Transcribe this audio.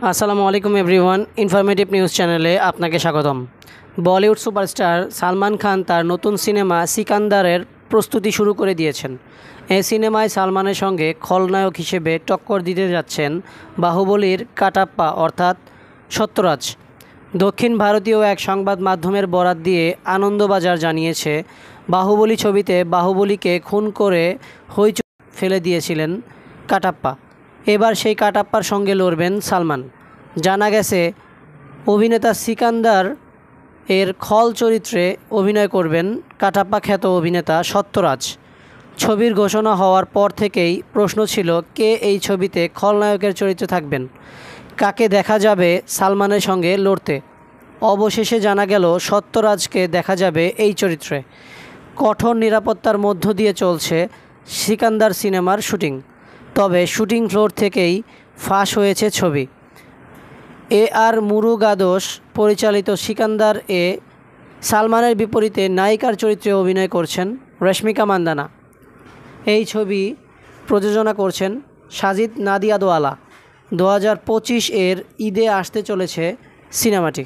আসসালামু আলাইকুম everyone, informative news চ্যানেলে আপনাকে স্বাগতম। বলিউড সুপারস্টার সালমান খান তার নতুন সিনেমা সিকান্দারের প্রস্তুতি শুরু করে দিয়েছেন। এই সিনেমায় সালমানের সঙ্গে খলনায়ক হিসেবে টক্কর দিতে যাচ্ছেন বাহুবলীর কাটাপ্পা অর্থাৎ সত্যরাজ। দক্ষিণ ভারতীয় এক সংবাদ মাধ্যমের বরাত দিয়ে আনন্দবাজার জানিয়েছে, বাহুবলী ছবিতে বাহুবলীকে খুন করে হইচই ফেলে দিয়েছিলেন কাটাপ্পা। এবার সেই কাটাপ্পার সঙ্গে লড়বেন সালমান। জানা গেছে, অভিনেতা সিকান্দার এর খল চরিত্রে অভিনয় করবেন কাটাপ্পা খ্যাত অভিনেতা সত্যরাজ। ছবির ঘোষণা হওয়ার পর থেকেই প্রশ্ন ছিল, কে এই ছবিতে খলনায়কের চরিত্রে থাকবেন, কাকে দেখা যাবে সালমানের সঙ্গে লড়তে। অবশেষে জানা গেল, সত্যরাজকে দেখা যাবে এই চরিত্রে। কঠোর নিরাপত্তার মধ্য দিয়ে চলছে সিকান্দার সিনেমার শুটিং। তবে শুটিং ফ্লোর থেকেই ফাঁস হয়েছে ছবি। আর মুরুগাদোস পরিচালিত সিকান্দার সালমানের বিপরীতে নায়িকার চরিত্রে অভিনয় করছেন রশ্মিকা মান্দানা। এই ছবি প্রযোজনা করছেন সাজিদ নাদিয়াদওয়ালা। 2025 ঈদে আসতে চলেছে সিনেমাটি।